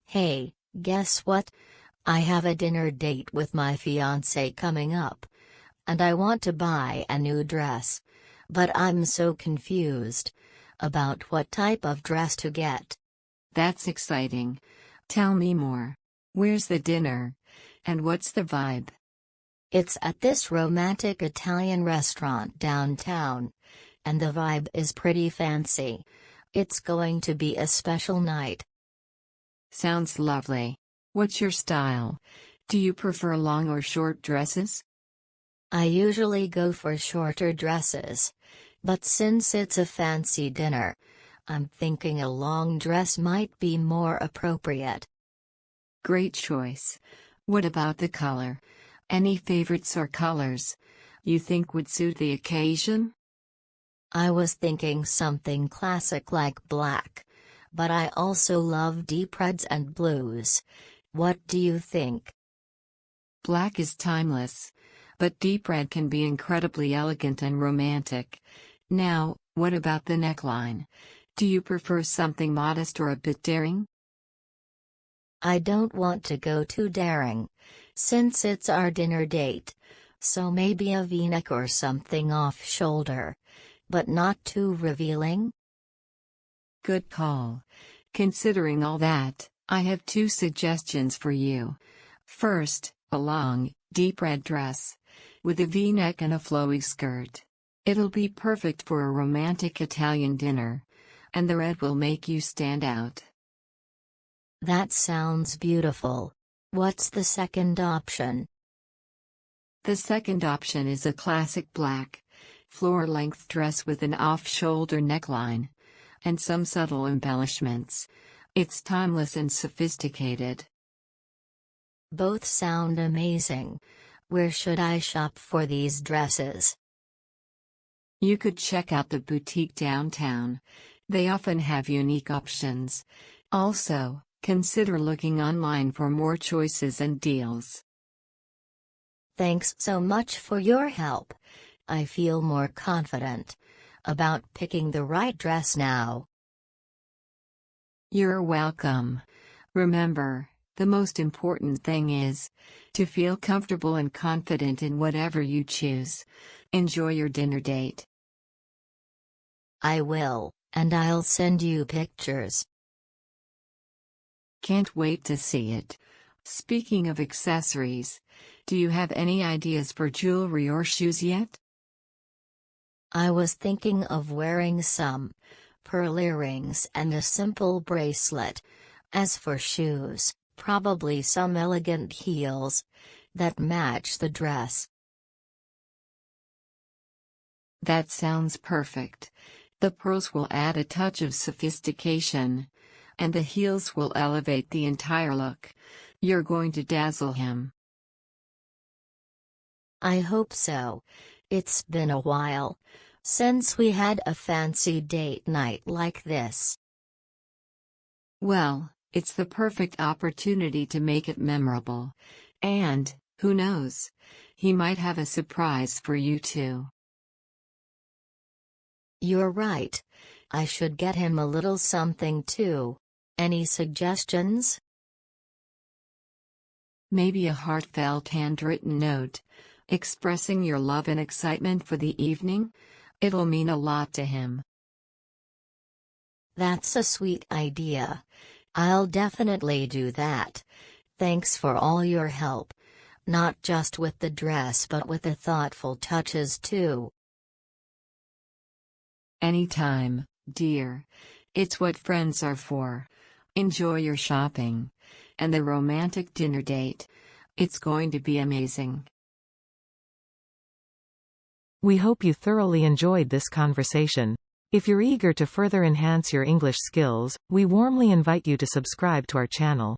Hey, guess what? I have a dinner date with my fiancé coming up. And I want to buy a new dress. But I'm so confused about what type of dress to get. That's exciting. Tell me more. Where's the dinner? And what's the vibe? It's at this romantic Italian restaurant downtown. And the vibe is pretty fancy. It's going to be a special night. Sounds lovely. What's your style? Do you prefer long or short dresses? I usually go for shorter dresses. But since it's a fancy dinner, I'm thinking a long dress might be more appropriate. Great choice. What about the color? Any favorites or colors you think would suit the occasion? I was thinking something classic like black. But I also love deep reds and blues. What do you think? Black is timeless. But deep red can be incredibly elegant and romantic. Now, what about the neckline? Do you prefer something modest or a bit daring? I don't want to go too daring, since it's our dinner date. So maybe a V-neck or something off-shoulder. But not too revealing? Good call. Considering all that, I have two suggestions for you. First, a long, deep red dress. With a V-neck and a flowy skirt. It'll be perfect for a romantic Italian dinner. And the red will make you stand out. That sounds beautiful. What's the second option? The second option is a classic black, floor-length dress with an off-shoulder neckline. And some subtle embellishments. It's timeless and sophisticated. Both sound amazing. Where should I shop for these dresses? You could check out the boutique downtown. They often have unique options. Also, consider looking online for more choices and deals. Thanks so much for your help. I feel more confident about picking the right dress now. You're welcome. Remember, the most important thing is to feel comfortable and confident in whatever you choose. Enjoy your dinner date. I will, and I'll send you pictures. Can't wait to see it. Speaking of accessories, do you have any ideas for jewelry or shoes yet? I was thinking of wearing some pearl earrings and a simple bracelet. As for shoes, probably some elegant heels that match the dress. That sounds perfect. The pearls will add a touch of sophistication. And the heels will elevate the entire look. You're going to dazzle him. I hope so. It's been a while since we had a fancy date night like this. Well, it's the perfect opportunity to make it memorable. And, who knows? He might have a surprise for you too. You're right. I should get him a little something too. Any suggestions? Maybe a heartfelt handwritten note, expressing your love and excitement for the evening. It'll mean a lot to him. That's a sweet idea. I'll definitely do that. Thanks for all your help. Not just with the dress but with the thoughtful touches too. Anytime, dear. It's what friends are for. Enjoy your shopping. And the romantic dinner date. It's going to be amazing. We hope you thoroughly enjoyed this conversation. If you're eager to further enhance your English skills, we warmly invite you to subscribe to our channel.